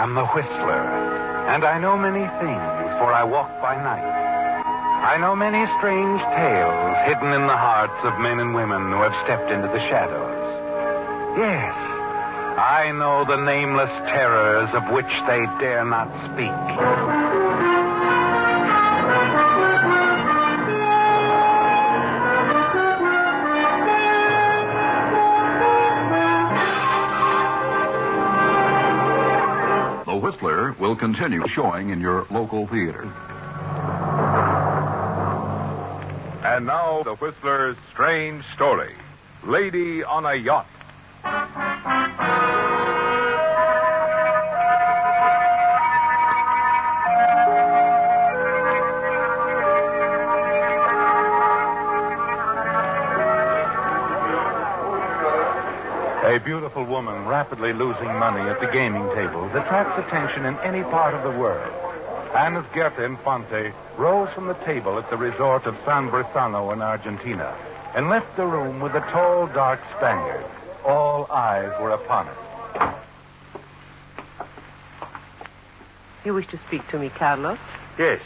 am the Whistler, and I know many things, for I walk by night. I know many strange tales hidden in the hearts of men and women who have stepped into the shadows. Yes, I know the nameless terrors of which they dare not speak. The Whistler will continue showing in your local theaters. And now, The Whistler's strange story, Lady on a Yacht. A beautiful woman rapidly losing money at the gaming tables attracts attention in any part of the world. And as Gerta Fontez rose from the table at the resort of San Bresano in Argentina and left the room with a tall, dark Spaniard, all eyes were upon her. You wish to speak to me, Carlos? Yes,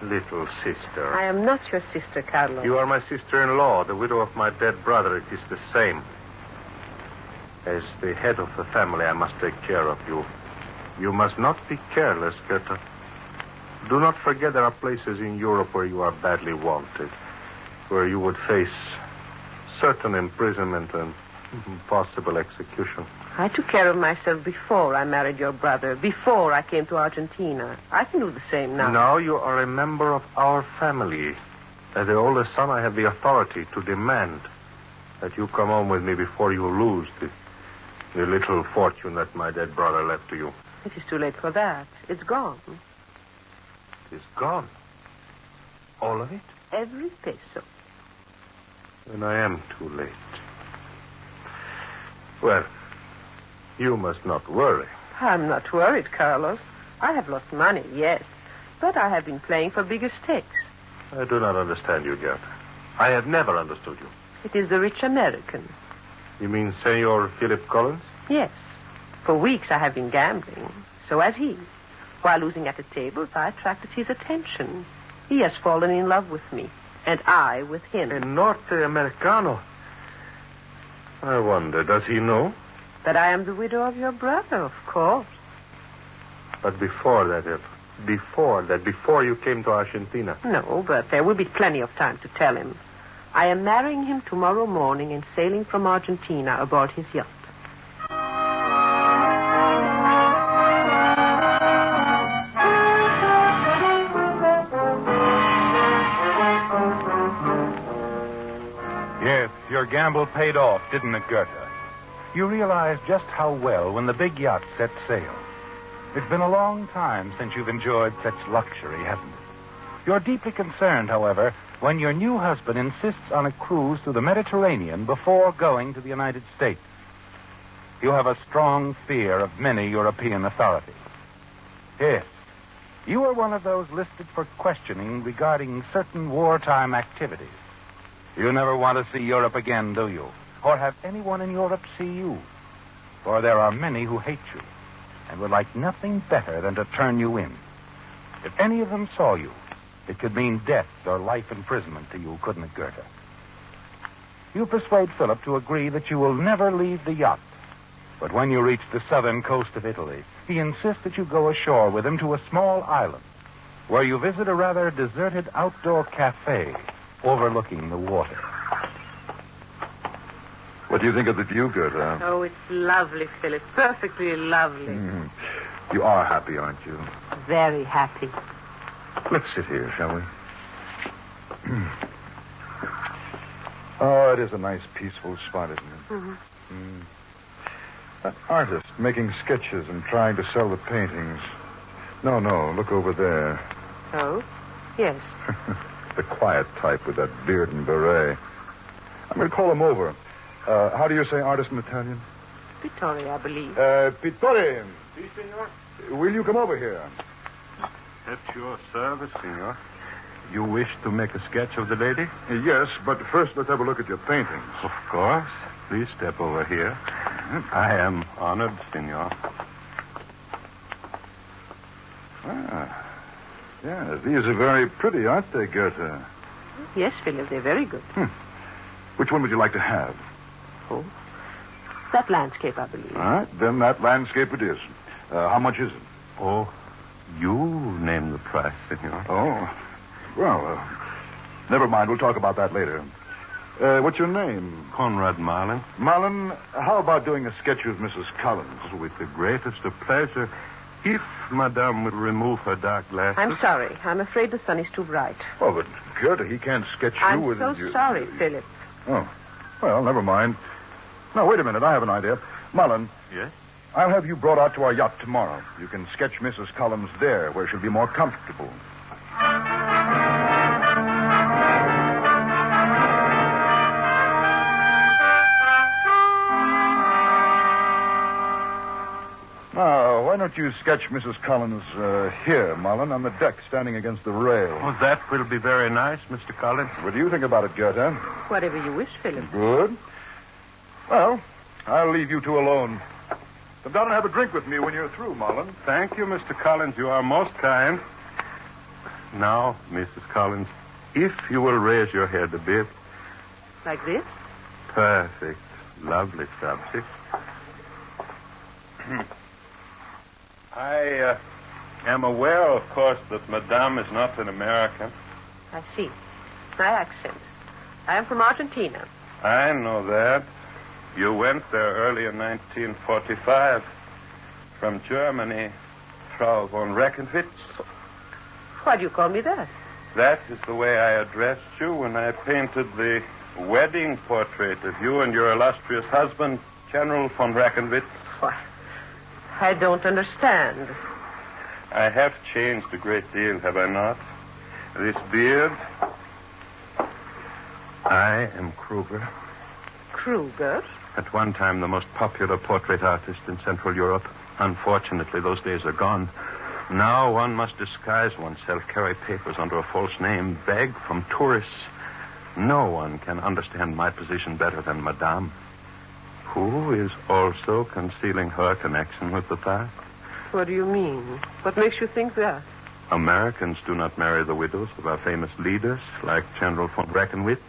little sister. I am not your sister, Carlos. You are my sister-in-law, the widow of my dead brother. It is the same. As the head of the family, I must take care of you. You must not be careless, Gerta. Do not forget there are places in Europe where you are badly wanted, where you would face certain imprisonment and possible execution. I took care of myself before I married your brother, before I came to Argentina. I can do the same now. Now you are a member of our family. As the oldest son, I have the authority to demand that you come home with me before you lose the little fortune that my dead brother left to you. It is too late for that. It's gone. It's gone. All of it? Every peso. Then I am too late. Well, you must not worry. I'm not worried, Carlos. I have lost money, yes. But I have been playing for bigger stakes. I do not understand you, Gerta. I have never understood you. It is the rich American. You mean Senor Philip Collins? Yes. For weeks I have been gambling. So has he. While losing at the tables, I attracted his attention. He has fallen in love with me. And I with him. A Norte Americano. I wonder, does he know? That I am the widow of your brother, of course. But before you came to Argentina. No, but there will be plenty of time to tell him. I am marrying him tomorrow morning and sailing from Argentina aboard his yacht. Yes, your gamble paid off, didn't it, Gerta? You realize just how well when the big yacht set sail. It's been a long time since you've enjoyed such luxury, hasn't it? You're deeply concerned, however, when your new husband insists on a cruise through the Mediterranean before going to the United States. You have a strong fear of many European authorities. Yes, you are one of those listed for questioning regarding certain wartime activities. You never want to see Europe again, do you? Or have anyone in Europe see you? For there are many who hate you and would like nothing better than to turn you in. If any of them saw you, it could mean death or life imprisonment to you, couldn't it, Gerta? You persuade Philip to agree that you will never leave the yacht. But when you reach the southern coast of Italy, he insists that you go ashore with him to a small island where you visit a rather deserted outdoor cafe overlooking the water. What do you think of the view, Gerta? Oh, it's lovely, Philip. Perfectly lovely. You are happy, aren't you? Very happy. Let's sit here, shall we? Oh, it is a nice, peaceful spot, isn't it? Mm-hmm. That artist making sketches and trying to sell the paintings. No, look over there. Oh? Yes. The quiet type with that beard and beret. I'm going to call him over. How do you say artist in Italian? Pittore, I believe. Pittore. Si, senor. Will you come over here? At your service, senor. You wish to make a sketch of the lady? Yes, but first let's have a look at your paintings. Of course. Please step over here. I am honored, senor. Ah. Yeah, these are very pretty, aren't they, Gerta? Yes, Philip, they're very good. Which one would you like to have? Oh, that landscape, I believe. All right, then that landscape it is. How much is it? Oh, you name the price, senor. Oh, well, never mind. We'll talk about that later. What's your name? Conrad Marlin. Marlin, how about doing a sketch of Mrs. Collins? With the greatest of pleasure. If Madame would remove her dark glasses. I'm sorry. I'm afraid the sun is too bright. Oh, but Gerta, he can't sketch you I'm with... so sorry, Philip. Oh, well, never mind. Now, wait a minute. I have an idea. Marlin. Yes? I'll have you brought out to our yacht tomorrow. You can sketch Mrs. Collins there, where she'll be more comfortable. Now, why don't you sketch Mrs. Collins here, Marlin, on the deck, standing against the rail? Oh, that will be very nice, Mr. Collins. What do you think about it, Gerta? Whatever you wish, Philip. Good. Well, I'll leave you two alone. Come down and have a drink with me when you're through, Marlin. Thank you, Mr. Collins. You are most kind. Now, Mrs. Collins, if you will raise your head a bit. Like this? Perfect. Lovely subject. I am aware, of course, that Madame is not an American. I see. My accent. I am from Argentina. I know that. You went there early in 1945 from Germany, Frau von Reckenwitz. Why do you call me that? That is the way I addressed you when I painted the wedding portrait of you and your illustrious husband, General von Reckenwitz. Why, I don't understand. I have changed a great deal, have I not? This beard. I am Kruger. Kruger? At one time, the most popular portrait artist in Central Europe. Unfortunately, those days are gone. Now one must disguise oneself, carry papers under a false name, beg from tourists. No one can understand my position better than Madame, who is also concealing her connection with the past. What do you mean? What makes you think that? Americans do not marry the widows of our famous leaders, like General von Reckenwitz,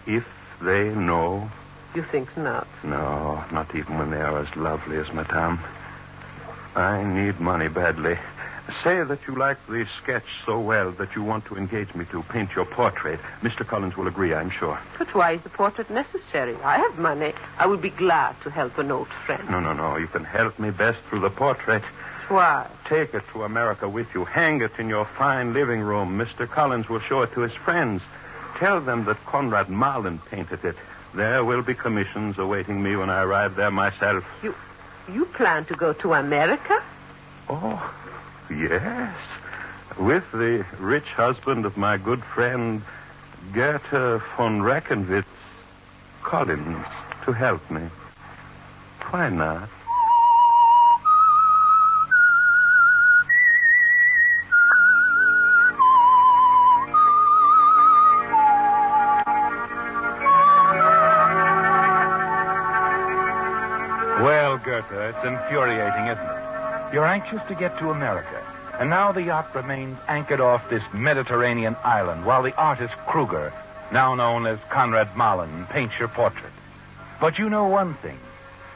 if they know. You think not? No, not even when they are as lovely as Madame. I need money badly. Say that you like the sketch so well that you want to engage me to paint your portrait. Mr. Collins will agree, I'm sure. But why is the portrait necessary? I have money. I would be glad to help an old friend. No. You can help me best through the portrait. Why? Take it to America with you. Hang it in your fine living room. Mr. Collins will show it to his friends. Tell them that Conrad Marlin painted it. There will be commissions awaiting me when I arrive there myself. You plan to go to America? Oh, yes. With the rich husband of my good friend, Gerta von Reckenwitz Collins, to help me. Why not? Well, Gerta, it's infuriating, isn't it? You're anxious to get to America, and now the yacht remains anchored off this Mediterranean island while the artist Kruger, now known as Conrad Marlin, paints your portrait. But you know one thing.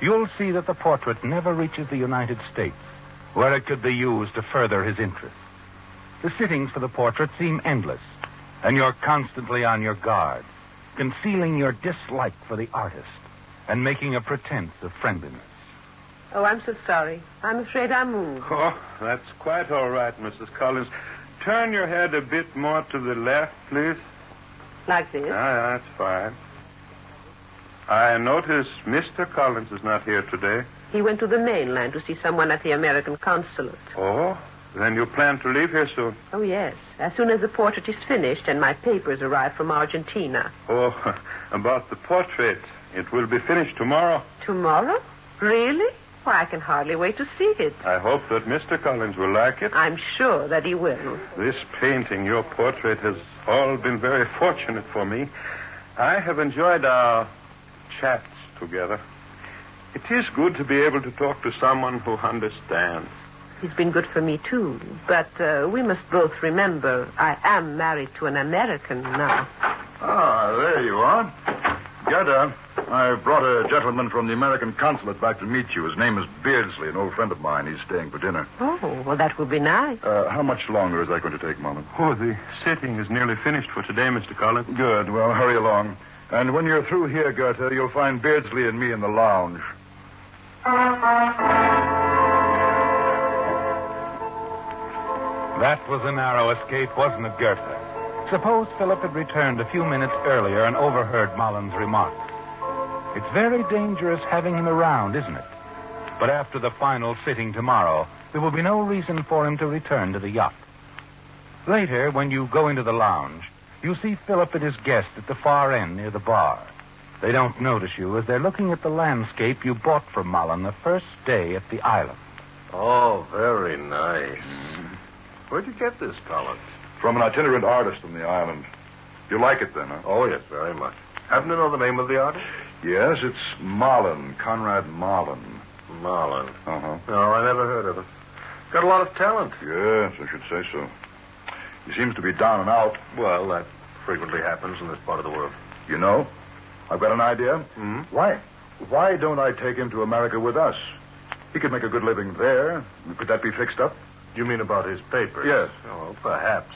You'll see that the portrait never reaches the United States, where it could be used to further his interests. The sittings for the portrait seem endless, and you're constantly on your guard, concealing your dislike for the artist and making a pretense of friendliness. Oh, I'm so sorry. I'm afraid I'm moved. Oh, that's quite all right, Mrs. Collins. Turn your head a bit more to the left, please. Like this? That's fine. I notice Mr. Collins is not here today. He went to the mainland to see someone at the American consulate. Oh, then you plan to leave here soon? Oh, yes. As soon as the portrait is finished and my papers arrive from Argentina. Oh, about the portrait. It will be finished tomorrow. Tomorrow? Really? Why, I can hardly wait to see it. I hope that Mr. Collins will like it. I'm sure that he will. This painting, your portrait, has all been very fortunate for me. I have enjoyed our chats together. It is good to be able to talk to someone who understands. He's been good for me, too. But we must both remember I am married to an American now. Ah, there you are. Gerta, I brought a gentleman from the American consulate back to meet you. His name is Beardsley, an old friend of mine. He's staying for dinner. Oh, well, that would be nice. How much longer is that going to take, Mullen? Oh, the sitting is nearly finished for today, Mr. Collins. Good. Well, hurry along. And when you're through here, Gerta, you'll find Beardsley and me in the lounge. That was a narrow escape, wasn't it, Gerta? Suppose Philip had returned a few minutes earlier and overheard Mullen's remarks. It's very dangerous having him around, isn't it? But after the final sitting tomorrow, there will be no reason for him to return to the yacht. Later, when you go into the lounge, you see Philip and his guest at the far end near the bar. They don't notice you as they're looking at the landscape you bought from Mullen the first day at the island. Oh, very nice. Where'd you get this, Collins? From an itinerant artist on the island. You like it then, huh? Oh, yes, very much. Happen to know the name of the artist? Yes, it's Marlin, Conrad Marlin. Marlin. Uh-huh. No, I never heard of it. Got a lot of talent. Yes, I should say so. He seems to be down and out. Well, that frequently happens in this part of the world. You know, I've got an idea. Hmm? Why don't I take him to America with us? He could make a good living there. Could that be fixed up? You mean about his papers? Yes. Oh, perhaps.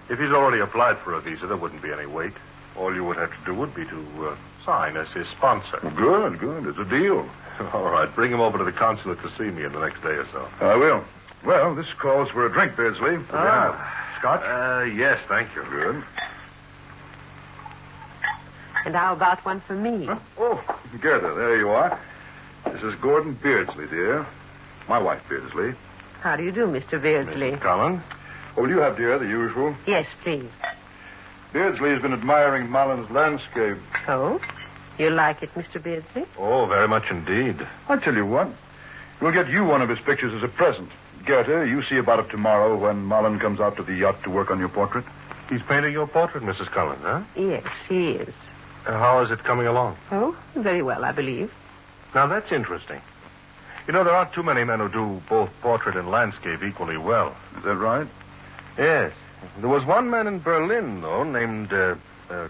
If he's already applied for a visa, there wouldn't be any wait. All you would have to do would be to sign as his sponsor. Good. It's a deal. All right, bring him over to the consulate to see me in the next day or so. I will. Well, this calls for a drink, Beardsley. Scotch? Yes, thank you. Good. And how about one for me? Huh? Oh, Gerta, there you are. This is Gordon Beardsley, dear. My wife, Beardsley. How do you do, Mr. Beardsley? Mrs. Collins? What will you have, dear? The usual? Yes, please. Beardsley has been admiring Mullen's landscape. Oh? You like it, Mr. Beardsley? Oh, very much indeed. I'll tell you what. We'll get you one of his pictures as a present. Gerta, you see about it tomorrow when Mullen comes out to the yacht to work on your portrait. He's painting your portrait, Mrs. Collins, huh? Yes, he is. How is it coming along? Oh, very well, I believe. Now, that's interesting. You know, there aren't too many men who do both portrait and landscape equally well. Is that right? Yes. There was one man in Berlin, though, named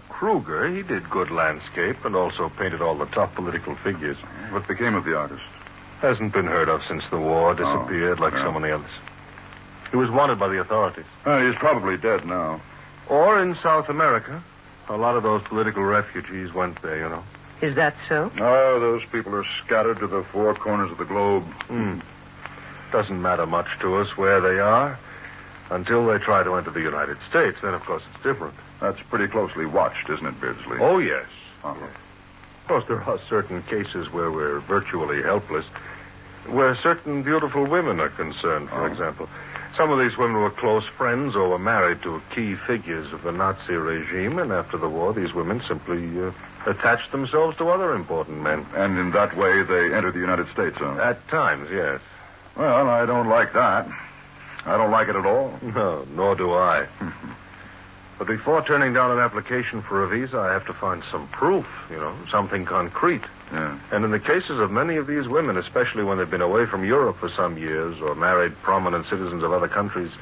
Kruger. He did good landscape and also painted all the top political figures. What became of the artist? Hasn't been heard of since the war. Disappeared like so many others. He was wanted by the authorities. He's probably dead now. Or in South America. A lot of those political refugees went there, you know. Is that so? Oh, those people are scattered to the four corners of the globe. Doesn't matter much to us where they are. Until they try to enter the United States, then, of course, it's different. That's pretty closely watched, isn't it, Beardsley? Oh, yes. Uh-huh. Yes. Of course, there are certain cases where we're virtually helpless, where certain beautiful women are concerned, for example. Some of these women were close friends or were married to key figures of the Nazi regime, and after the war, these women simply attached themselves to other important men. And in that way, they entered the United States, huh? At times, yes. Well, I don't like that. I don't like it at all. No, nor do I. But before turning down an application for a visa, I have to find some proof, you know, something concrete. Yeah. And in the cases of many of these women, especially when they've been away from Europe for some years or married prominent citizens of other countries,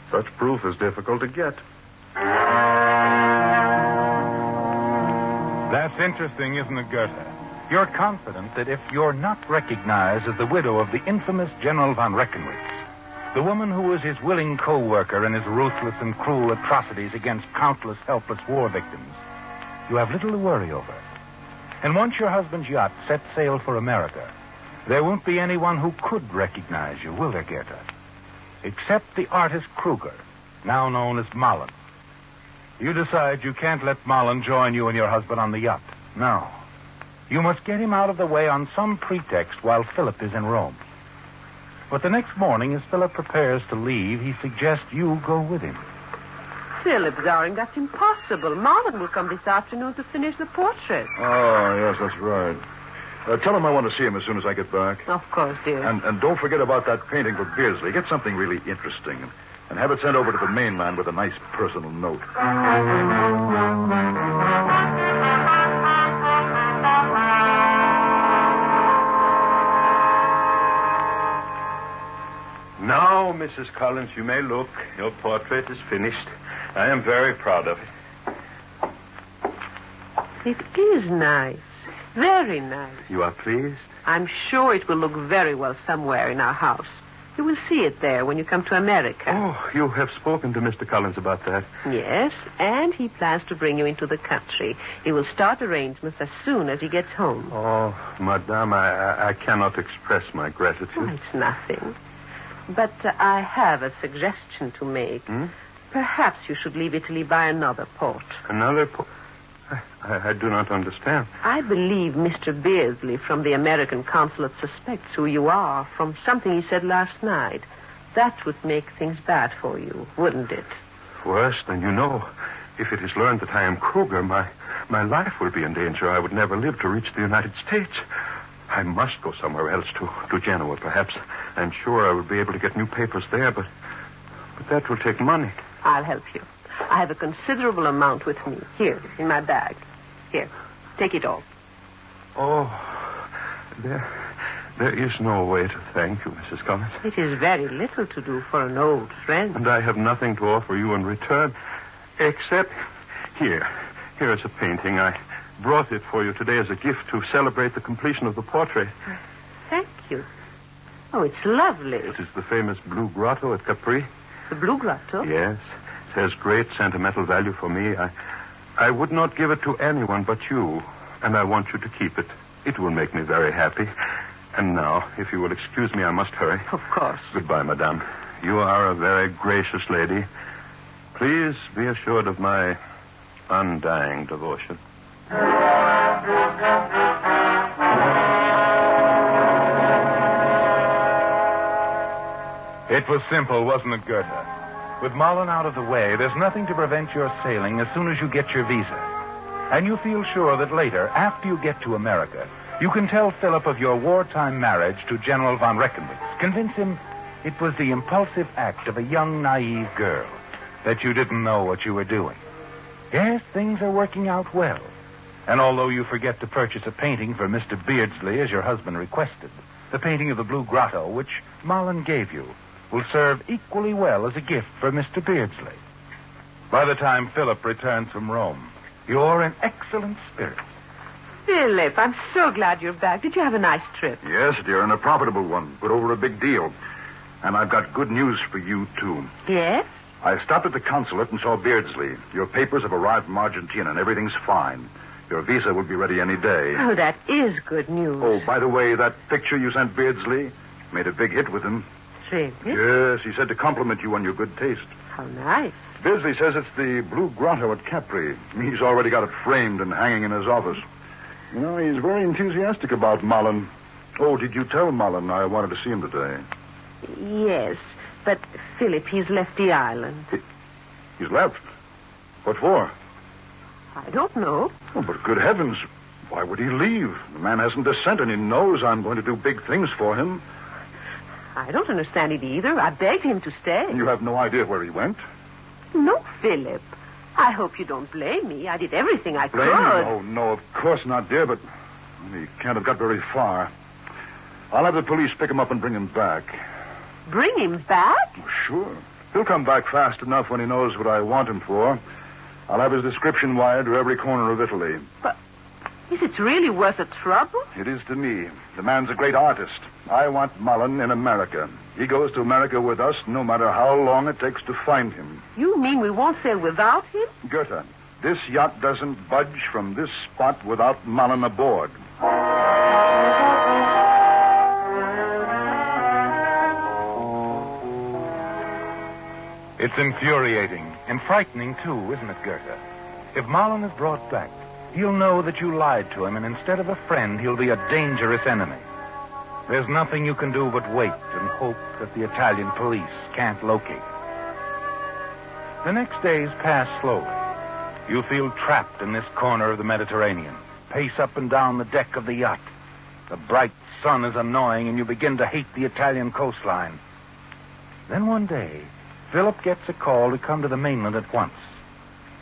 such proof is difficult to get. That's interesting, isn't it, Gerta? You're confident that if you're not recognized as the widow of the infamous General von Reckenwitz, the woman who was his willing co-worker in his ruthless and cruel atrocities against countless helpless war victims, you have little to worry over. And once your husband's yacht sets sail for America, there won't be anyone who could recognize you, will there, Gerta? Except the artist Kruger, now known as Mullen. You decide you can't let Mullen join you and your husband on the yacht. No. You must get him out of the way on some pretext while Philip is in Rome. But the next morning, as Philip prepares to leave, he suggests you go with him. Philip, darling, that's impossible. Marlon will come this afternoon to finish the portrait. Oh, yes, that's right. Tell him I want to see him as soon as I get back. Of course, dear. And don't forget about that painting for Beardsley. Get something really interesting. And have it sent over to the mainland with a nice personal note. Mrs. Collins, you may look. Your portrait is finished. I am very proud of it. It is nice. Very nice. You are pleased? I'm sure it will look very well somewhere in our house. You will see it there when you come to America. Oh, you have spoken to Mr. Collins about that. Yes, and he plans to bring you into the country. He will start arrangements as soon as he gets home. Oh, Madame, I cannot express my gratitude. Oh, it's nothing. But I have a suggestion to make. Perhaps you should leave Italy by another port. Another port? I do not understand. I believe Mr. Beardsley from the American consulate suspects who you are from something he said last night. That would make things bad for you, wouldn't it? Worse than you know. If it is learned that I am Kruger, my life will be in danger. I would never live to reach the United States. I must go somewhere else, to Genoa, perhaps. I'm sure I will be able to get new papers there, but that will take money. I'll help you. I have a considerable amount with me. Here, in my bag. Here, take it all. Oh, there is no way to thank you, Mrs. Collins. It is very little to do for an old friend. And I have nothing to offer you in return, except here. Here is a painting. I brought it for you today as a gift to celebrate the completion of the portrait. Thank you. Oh, it's lovely. It is the famous Blue Grotto at Capri. The Blue Grotto? Yes. It has great sentimental value for me. I would not give it to anyone but you, and I want you to keep it. It will make me very happy. And now, if you will excuse me, I must hurry. Of course. Goodbye, Madame. You are a very gracious lady. Please be assured of my undying devotion. It was simple, wasn't it, Gerta? With Mullen out of the way, there's nothing to prevent your sailing as soon as you get your visa. And you feel sure that later, after you get to America, you can tell Philip of your wartime marriage to General von Reckenwitz. Convince him it was the impulsive act of a young, naive girl, that you didn't know what you were doing. Yes, things are working out well. And although you forget to purchase a painting for Mr. Beardsley, as your husband requested, the painting of the Blue Grotto, which Mullen gave you, will serve equally well as a gift for Mr. Beardsley. By the time Philip returns from Rome, you're in excellent spirits. Philip, I'm so glad you're back. Did you have a nice trip? Yes, dear, and a profitable one. Put over a big deal. And I've got good news for you, too. Yes? I stopped at the consulate and saw Beardsley. Your papers have arrived from Argentina, and everything's fine. Your visa will be ready any day. Oh, that is good news. Oh, by the way, that picture you sent Beardsley made a big hit with him. Really? Yes, he said to compliment you on your good taste. How nice. Beardsley says it's the Blue Grotto at Capri. He's already got it framed and hanging in his office. You know, he's very enthusiastic about Mullen. Oh, did you tell Mullen I wanted to see him today? Yes, but Philip, he's left the island. He's left? What for? I don't know. Oh, but good heavens, why would he leave? The man hasn't a cent, and he knows I'm going to do big things for him. I don't understand it either. I begged him to stay. You have no idea where he went? No, Philip. I hope you don't blame me. I did everything I Blame could. him? Oh, no, of course not, dear, but he can't have got very far. I'll have the police pick him up and bring him back. Bring him back? Oh, sure. He'll come back fast enough when he knows what I want him for. I'll have his description wired to every corner of Italy. But is it really worth the trouble? It is to me. The man's a great artist. I want Mullen in America. He goes to America with us no matter how long it takes to find him. You mean we won't sail without him? Gerta, this yacht doesn't budge from this spot without Mullen aboard. It's infuriating and frightening, too, isn't it, Gerta? If Mullen is brought back, he'll know that you lied to him, and instead of a friend, he'll be a dangerous enemy. There's nothing you can do but wait and hope that the Italian police can't locate him. The next days pass slowly. You feel trapped in this corner of the Mediterranean, pace up and down the deck of the yacht. The bright sun is annoying, and you begin to hate the Italian coastline. Then one day, Philip gets a call to come to the mainland at once.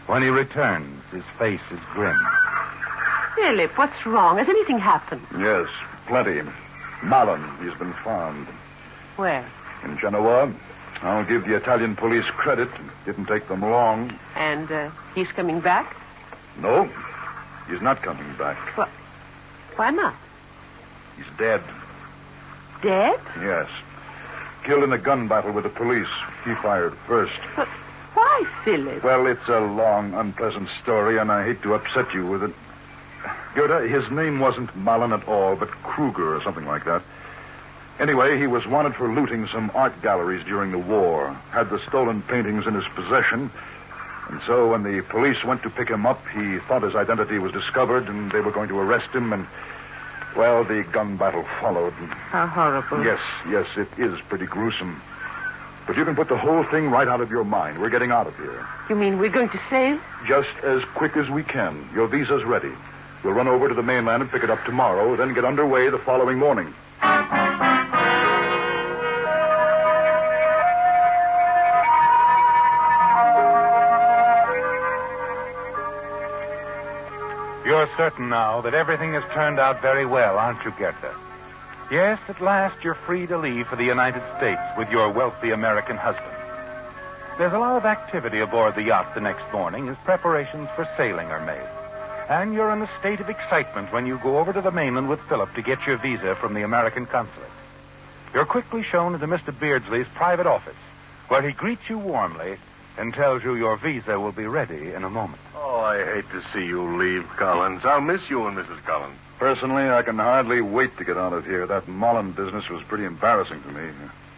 When he returns, his face is grim. Philip, what's wrong? Has anything happened? Yes, plenty. Mullen, he's been found. Where? In Genoa. I'll give the Italian police credit. It didn't take them long. And he's coming back? No, he's not coming back. Why not? He's dead. Dead? Yes. Killed in a gun battle with the police. He fired first. But why, Philip? Well, it's a long, unpleasant story, and I hate to upset you with it. Gerta, his name wasn't Malin at all, but Kruger or something like that. Anyway, he was wanted for looting some art galleries during the war, had the stolen paintings in his possession, and so when the police went to pick him up, he thought his identity was discovered, and they were going to arrest him, and, well, the gun battle followed. How horrible. Yes, it is pretty gruesome. But you can put the whole thing right out of your mind. We're getting out of here. You mean we're going to sail? Just as quick as we can. Your visa's ready. We'll run over to the mainland and pick it up tomorrow, then get underway the following morning. You're certain now that everything has turned out very well, aren't you, Gerta? Yes, at last you're free to leave for the United States with your wealthy American husband. There's a lot of activity aboard the yacht the next morning as preparations for sailing are made. And you're in a state of excitement when you go over to the mainland with Philip to get your visa from the American consulate. You're quickly shown into Mr. Beardsley's private office, where he greets you warmly and tells you your visa will be ready in a moment. Oh, I hate to see you leave, Collins. I'll miss you and Mrs. Collins. Personally, I can hardly wait to get out of here. That Mullen business was pretty embarrassing to me.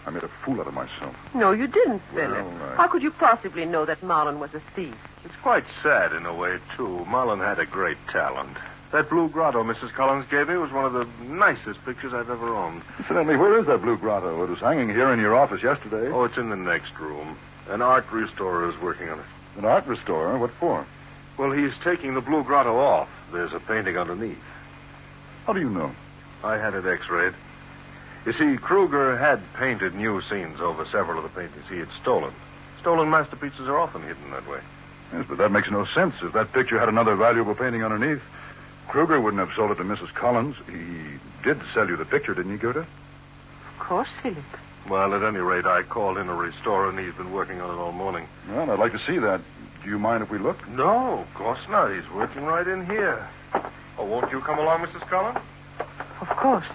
I made a fool out of myself. No, you didn't, Philip. Well, How could you possibly know that Marlon was a thief? It's quite sad in a way, too. Mullen had a great talent. That blue grotto Mrs. Collins gave me was one of the nicest pictures I've ever owned. Incidentally, where is that blue grotto? It was hanging here in your office yesterday. Oh, it's in the next room. An art restorer is working on it. An art restorer? What for? Well, he's taking the blue grotto off. There's a painting underneath. How do you know? I had it x-rayed. You see, Kruger had painted new scenes over several of the paintings he had stolen. Stolen masterpieces are often hidden that way. Yes, but that makes no sense. If that picture had another valuable painting underneath, Kruger wouldn't have sold it to Mrs. Collins. He did sell you the picture, didn't he, Gerta? Of course, Philip. Well, at any rate, I called in a restorer, and he's been working on it all morning. Well, I'd like to see that. Do you mind if we look? No, of course not. He's working right in here. Oh, won't you come along, Mrs. Collins? Of course.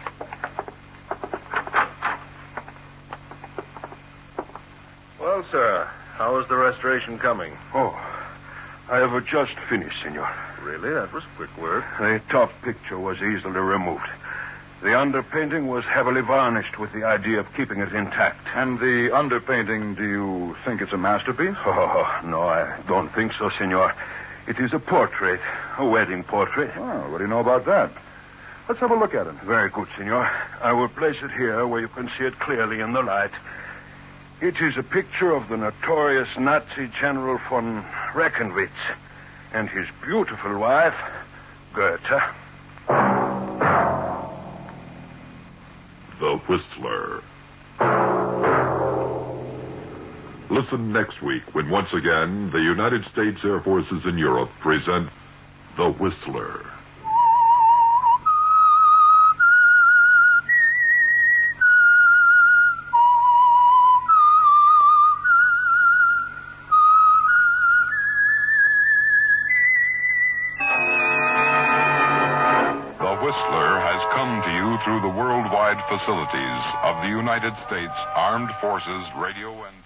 Well, sir, how is the restoration coming? Oh, I have just finished, senor. Really? That was quick work. The top picture was easily removed. The underpainting was heavily varnished with the idea of keeping it intact. And the underpainting, do you think it's a masterpiece? Oh, no, I don't think so, senor. It is a portrait, a wedding portrait. Oh, what do you know about that? Let's have a look at it. Very good, senor. I will place it here where you can see it clearly in the light. It is a picture of the notorious Nazi General von Reckenwitz and his beautiful wife, Gerta. The Whistler. Listen next week when once again the United States Air Forces in Europe present The Whistler. Through the worldwide facilities of the United States Armed Forces Radio and